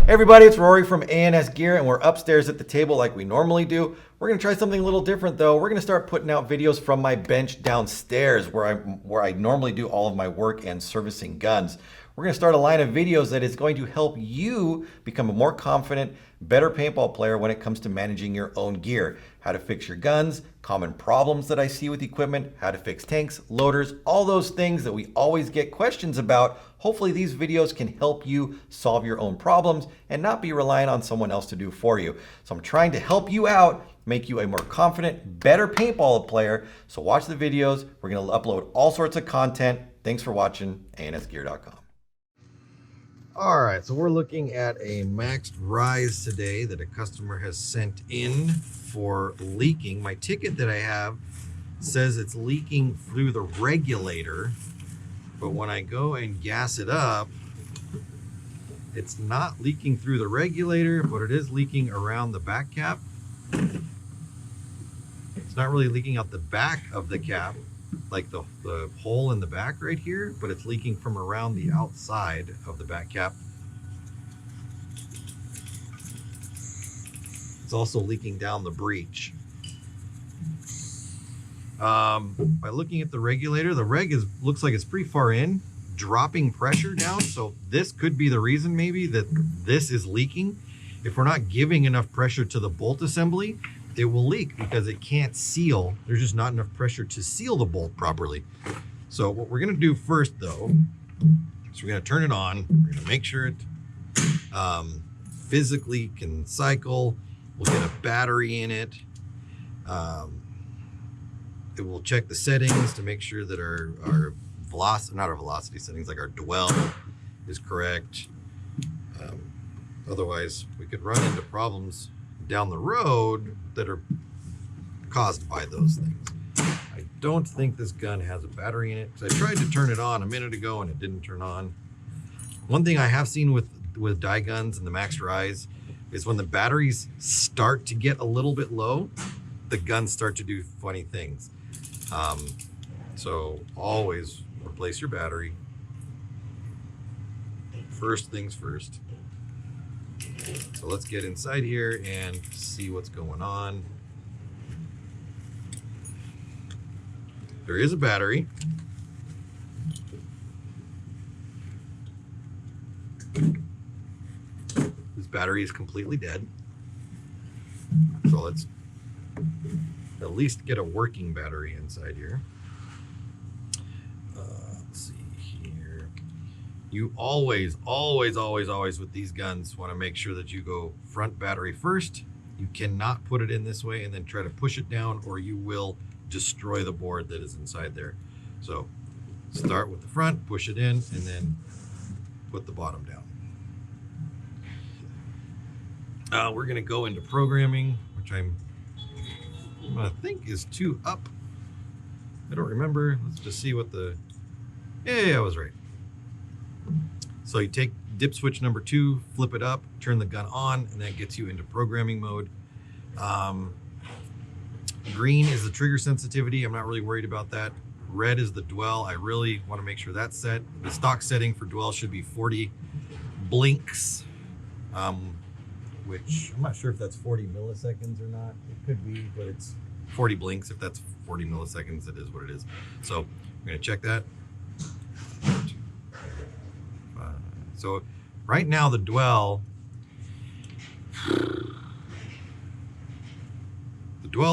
Hey everybody, it's Rory from A&S Gear, and we're upstairs at the table like we normally do. We're gonna try something a little different though. We're gonna start putting out videos from my bench downstairs where I normally do all of my work and servicing guns. We're gonna start a line of videos that is going to help you become a more confident, better paintball player when it comes to managing your own gear. How to fix your guns, common problems that I see with equipment, how to fix tanks, loaders, all those things that we always get questions about. Hopefully these videos can help you solve your own problems and not be relying on someone else to do for you. So I'm trying to help you out, make you a more confident, better paintball player. So watch the videos. We're gonna upload all sorts of content. Thanks for watching, ansgear.com. All right, so we're looking at a maxed Rize today that a customer has sent in for leaking. My ticket that I have says it's leaking through the regulator, but when I go and gas it up, it's not leaking through the regulator, but it is leaking around the back cap. It's not really leaking out the back of the cap, like the hole in the back right here, but it's leaking from around the outside of the back cap. It's also leaking down the breech. By looking at the regulator, the reg looks like it's pretty far in, dropping pressure down. So this could be the reason maybe that this is leaking. If we're not giving enough pressure to the bolt assembly, it will leak because it can't seal. There's just not enough pressure to seal the bolt properly. So what we're gonna do first though, is we're gonna turn it on. We're gonna make sure it physically can cycle. We'll get a battery in it. It will check the settings to make sure that our velocity, not our velocity settings, like our dwell is correct. Otherwise, we could run into problems down the road that are caused by those things. I don't think this gun has a battery in it, because I tried to turn it on a minute ago and it didn't turn on. One thing I have seen with die guns and the Max Rize is when the batteries start to get a little bit low, the guns start to do funny things. So always replace your battery. First things first. So let's get inside here and see what's going on. There is a battery. This battery is completely dead. So let's at least get a working battery inside here. Let's see here. You always with these guns want to make sure that you go front battery first. You cannot put it in this way and then try to push it down, or you will destroy the board that is inside there. So start with the front, push it in, and then put the bottom down. We're gonna go into programming, which I think is 2 up. I don't remember. Let's just see what the, yeah, I was right. So you take dip switch number 2, flip it up, turn the gun on, and that gets you into programming mode. Green is the trigger sensitivity. I'm not really worried about that. Red is the dwell. I really want to make sure that's set. The stock setting for dwell should be 40 blinks, which I'm not sure if that's 40 milliseconds or not. It could be, but it's 40 blinks. If that's 40 milliseconds, it is what it is. So I'm going to check that. So right now the dwell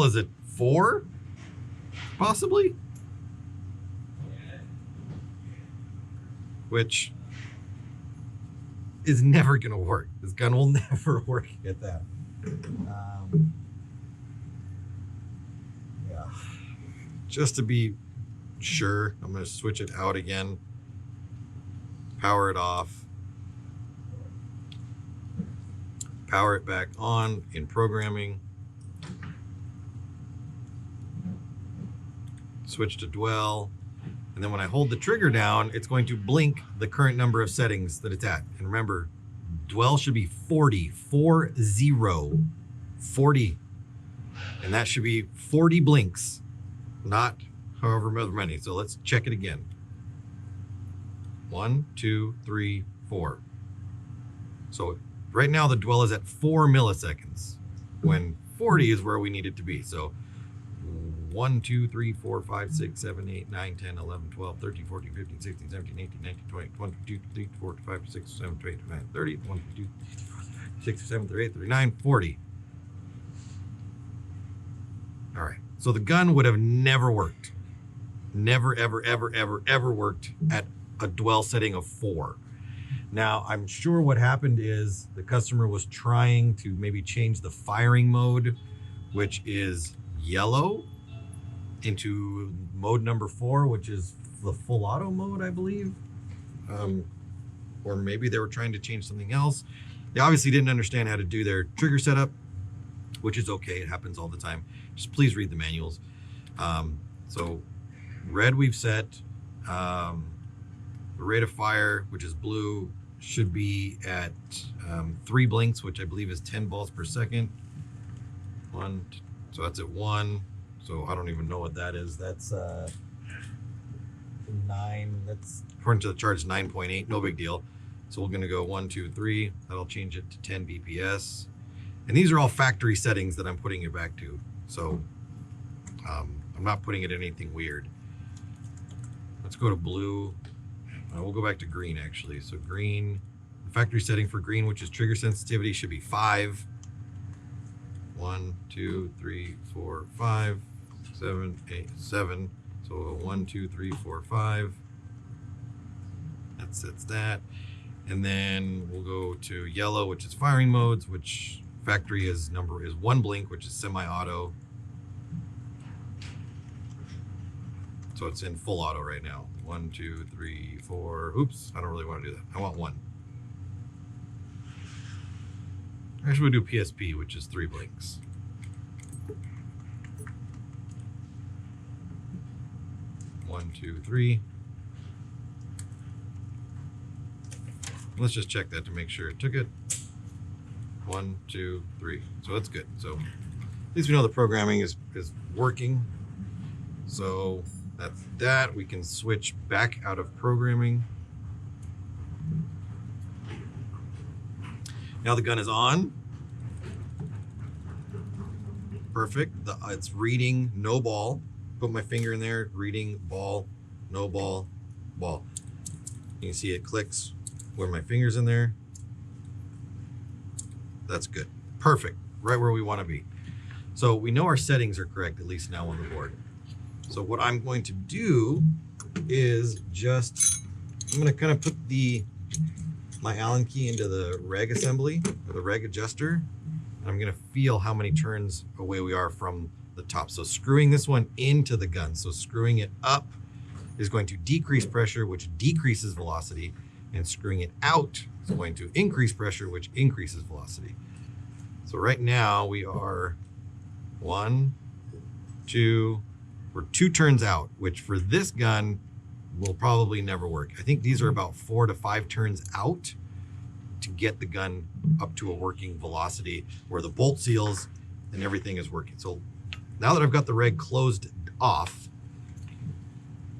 is at 4, possibly, which is never gonna work. This gun will never work at that. Yeah. Just to be sure, I'm gonna switch it out again, power it off, power it back on in programming, switch to dwell, and then when I hold the trigger down, it's going to blink the current number of settings that it's at. And remember, dwell should be 40, 40, and that should be 40 blinks, not however many. So let's check it again. 1, 2, 3, 4. So right now the dwell is at 4 milliseconds when 40 is where we need it to be. So 1, 2, 3, 4, 5, 6, 7, 8, 9, 10, 11, 12, 13, 14, 15, 16, 17, 18, 19, 20, 21, 22, 23, 24, 25, 26, 27, 28, 29, 30, 1, 2, 6, 7, 38, 39, 40. All right, so the gun would have never worked. Never, ever, ever, ever, ever worked at a dwell setting of 4. Now, I'm sure what happened is the customer was trying to maybe change the firing mode, which is yellow, into mode number 4, which is the full auto mode, I believe. Or maybe they were trying to change something else. They obviously didn't understand how to do their trigger setup, which is okay. It happens all the time. Just please read the manuals. So red we've set. The rate of fire, which is blue, should be at 3 blinks, which I believe is 10 balls per second. So that's at 1. So I don't even know what that is. That's 9. That's according to the charge 9.8. No big deal. So we're gonna go 1, 2, 3. That'll change it to 10 BPS. And these are all factory settings that I'm putting it back to. So I'm not putting it in anything weird. Let's go to blue. We'll go back to green actually. So green, the factory setting for green, which is trigger sensitivity, should be 5. 1, 2, 3, 4, 5, 7, 8, 7. So 1, 2, 3, 4, 5. That sets that. And then we'll go to yellow, which is firing modes, which factory is 1 blink, which is semi-auto. So it's in full auto right now. 1, 2, 3, 4. Oops, I don't really want to do that. I want 1. Actually, we'll do PSP, which is 3 blinks. One, 2, 3. Let's just check that to make sure it took it. 1, 2, 3. So that's good. So at least we know the programming is working. So that's that. We can switch back out of programming. Now the gun is on. Perfect. It's reading no ball. Put my finger in there, reading ball, no ball, ball. You can see it clicks where my finger's in there. That's good. Perfect. Right where we want to be. So we know our settings are correct, at least now on the board. So what I'm going to do is I'm going to kind of put my Allen key into the reg assembly, or the reg adjuster. And I'm going to feel how many turns away we are from the top. So screwing this one into the gun. So screwing it up is going to decrease pressure, which decreases velocity. And screwing it out is going to increase pressure, which increases velocity. So right now we are 1, 2, we're 2 turns out, which for this gun will probably never work. I think these are about 4 to 5 turns out to get the gun up to a working velocity where the bolt seals and everything is working. So now that I've got the reg closed off,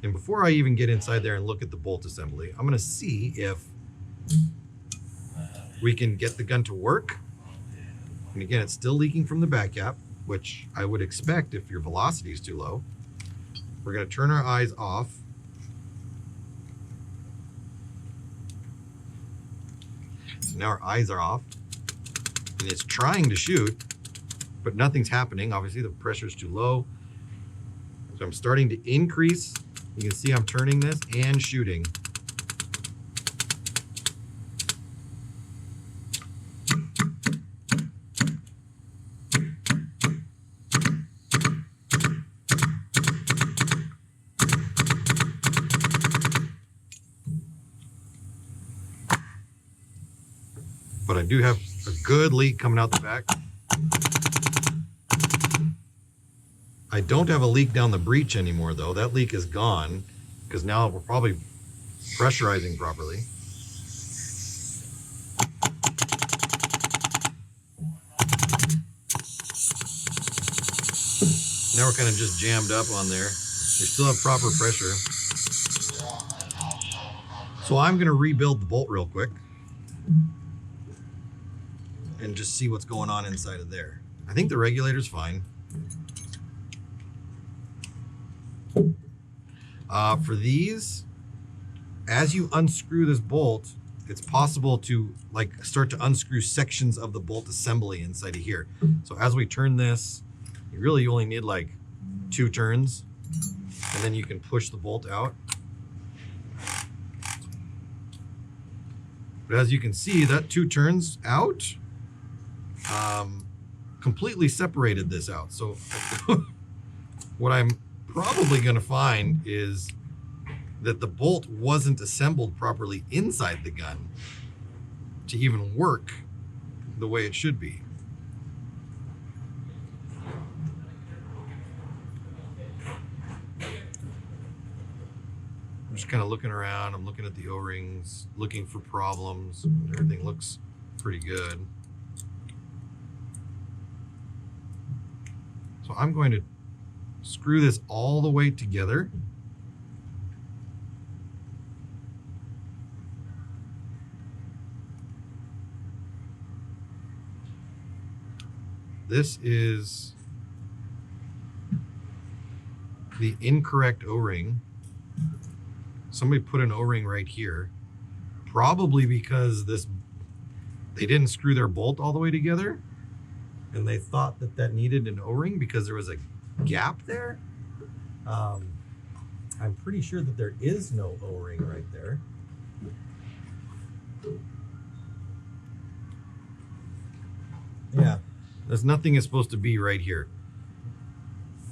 and before I even get inside there and look at the bolt assembly, I'm gonna see if we can get the gun to work. And again, it's still leaking from the back cap, which I would expect if your velocity is too low. We're gonna turn our eyes off. So now our eyes are off, and it's trying to shoot, but nothing's happening. Obviously the pressure is too low. So I'm starting to increase. You can see I'm turning this and shooting. But I do have a good leak coming out the back. I don't have a leak down the breech anymore though. That leak is gone because now we're probably pressurizing properly. Now we're kind of just jammed up on there. We still have proper pressure. So I'm gonna rebuild the bolt real quick. and just see what's going on inside of there. I think the regulator's fine. For these, as you unscrew this bolt, it's possible to like start to unscrew sections of the bolt assembly inside of here. So as we turn this, you really only need like 2 turns, and then you can push the bolt out. But as you can see, that 2 turns out completely separated this out. So what I'm probably going to find is that the bolt wasn't assembled properly inside the gun to even work the way it should be. I'm just kind of looking around. I'm looking at the O-rings, looking for problems. Everything looks pretty good. So I'm going to screw this all the way together. This is the incorrect O-ring. Somebody put an O-ring right here, probably because they didn't screw their bolt all the way together, and they thought that needed an O-ring because there was a gap there. I'm pretty sure that there is no O-ring right there. Yeah, there's nothing is supposed to be right here.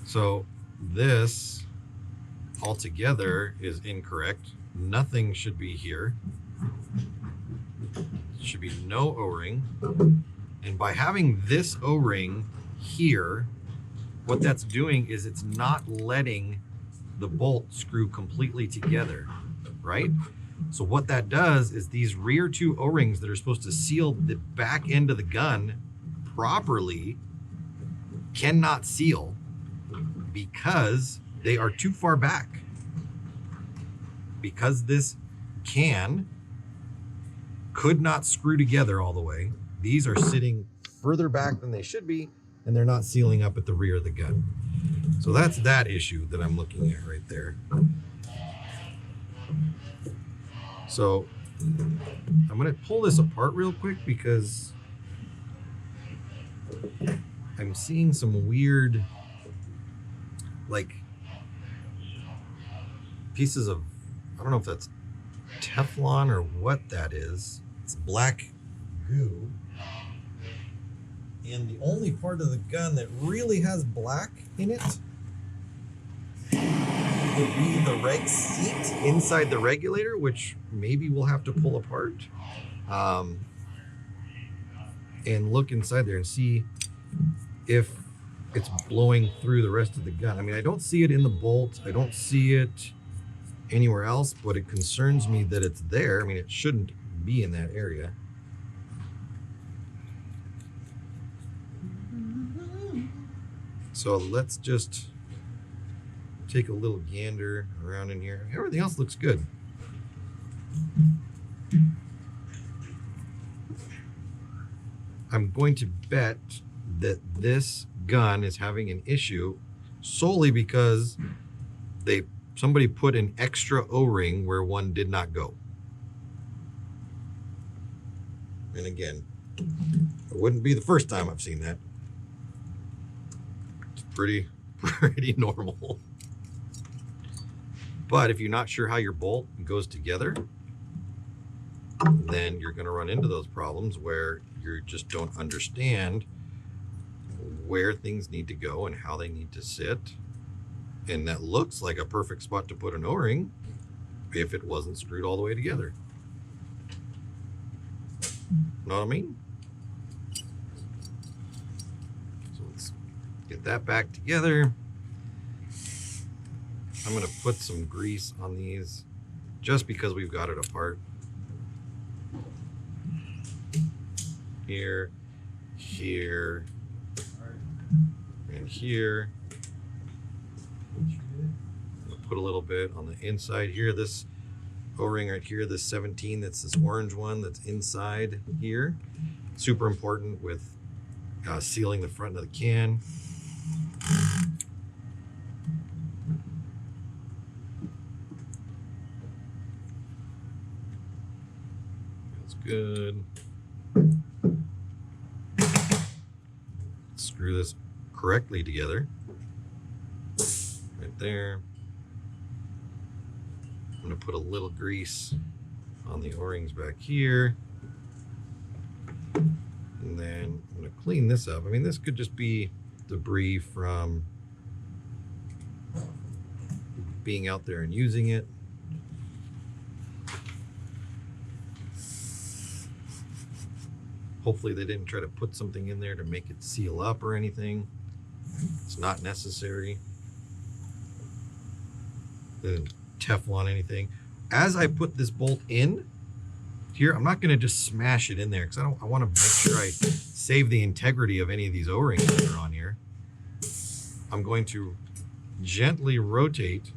So this altogether is incorrect. Nothing should be here. There should be no O-ring. And by having this O-ring here, what that's doing is it's not letting the bolt screw completely together, right? So what that does is these rear 2 O-rings that are supposed to seal the back end of the gun properly cannot seal because they are too far back. Because this could not screw together all the way, these are sitting further back than they should be, and they're not sealing up at the rear of the gun. So that's that issue that I'm looking at right there. So I'm going to pull this apart real quick because I'm seeing some weird, like, pieces of, I don't know if that's Teflon or what that is. It's black goo. And the only part of the gun that really has black in it would be the reg seat inside the regulator, which maybe we'll have to pull apart. And look inside there and see if it's blowing through the rest of the gun. I mean, I don't see it in the bolt. I don't see it anywhere else, but it concerns me that it's there. I mean, it shouldn't be in that area. So let's just take a little gander around in here. Everything else looks good. I'm going to bet that this gun is having an issue solely because somebody put an extra O-ring where one did not go. And again, it wouldn't be the first time I've seen that. It's pretty normal. But if you're not sure how your bolt goes together, then you're going to run into those problems where you just don't understand where things need to go and how they need to sit. And that looks like a perfect spot to put an O-ring if it wasn't screwed all the way together. Know what I mean? So let's get that back together. I'm going to put some grease on these just because we've got it apart. Here, here, and here. I'll put a little bit on the inside here. This O-ring right here, this 17, that's this orange one that's inside here. Super important with sealing the front of the can. Feels good. Screw this correctly together. Right there. I'm going to put a little grease on the O-rings back here. And then I'm going to clean this up. I mean, this could just be debris from being out there and using it. Hopefully they didn't try to put something in there to make it seal up or anything. It's not necessary. They didn't Teflon anything. As I put this bolt in here, I'm not going to just smash it in there because I want to make sure I save the integrity of any of these O-rings that are on here. I'm going to gently rotate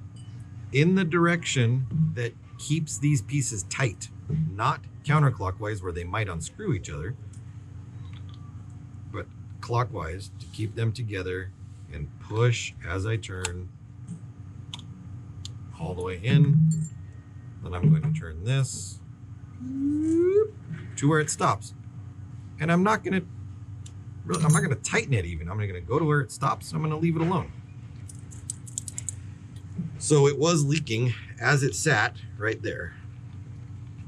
in the direction that keeps these pieces tight, not counterclockwise where they might unscrew each other, but clockwise to keep them together, and push as I turn all the way in. Then I'm going to turn this to where it stops, and I'm not going to tighten it even. I'm going to go to where it stops. I'm going to leave it alone. So it was leaking as it sat right there.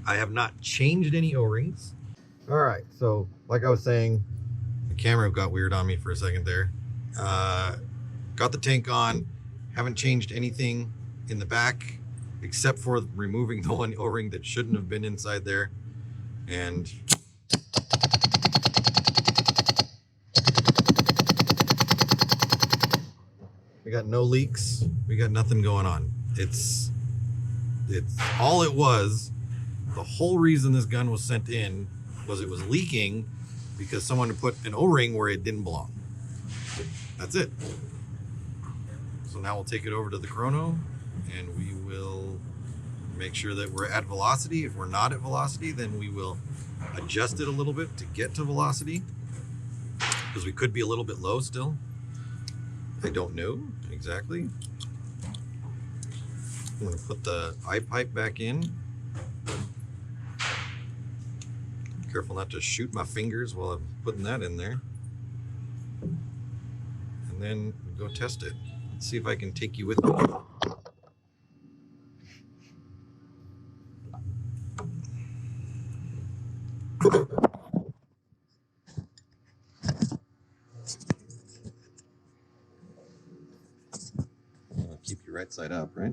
I have not changed any O-rings. All right, so like I was saying, the camera got weird on me for a second there. Got the tank on, haven't changed anything in the back except for removing the one O-ring that shouldn't have been inside there. And we got no leaks. We got nothing going on. It's all it was. The whole reason this gun was sent in was it was leaking because someone had put an O-ring where it didn't belong. That's it. So now we'll take it over to the chrono and we will make sure that we're at velocity. If we're not at velocity, then we will adjust it a little bit to get to velocity, because we could be a little bit low still. I don't know exactly. I'm going to put the eye pipe back in. Careful not to shoot my fingers while I'm putting that in there. And then go test it. Let's see if I can take you with me. Keep your right side up, right?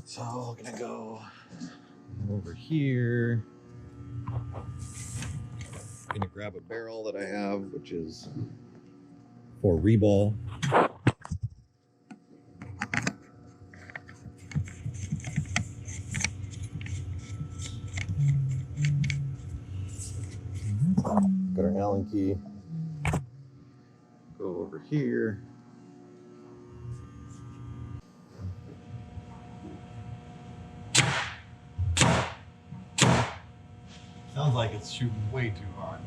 So I'm gonna go over here. I'm gonna grab a barrel that I have, which is for reball. Got our Allen key. Go over here. Sounds like it's shooting way too hard.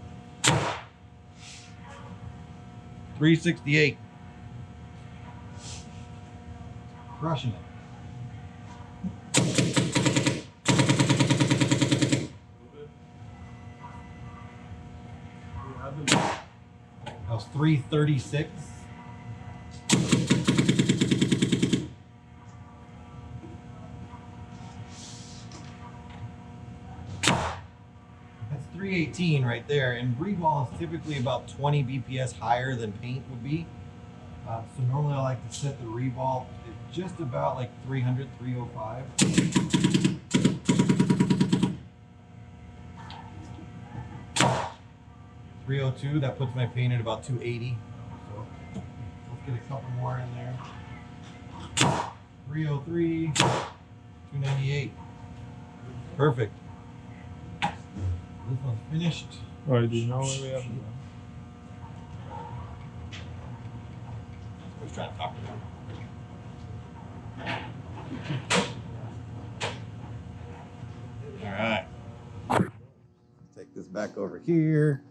368. Crushing it. That was 336. That's 318 right there, and reball is typically about 20 BPS higher than paint would be. So normally I like to set the reball at just about like 300, 305. 302, that puts my paint at about 280. So let's get a couple more in there. 303, 298. Perfect. This one's finished. Rory, do you know where we have? I was trying to talk to them. All right. Take this back over here.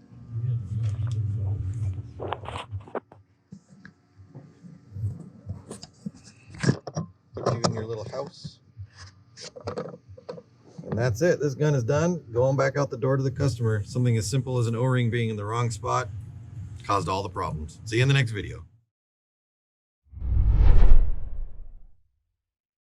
Put you in your little house. And that's it. This gun is done. Going back out the door to the customer. Something as simple as an O-ring being in the wrong spot caused all the problems. See you in the next video.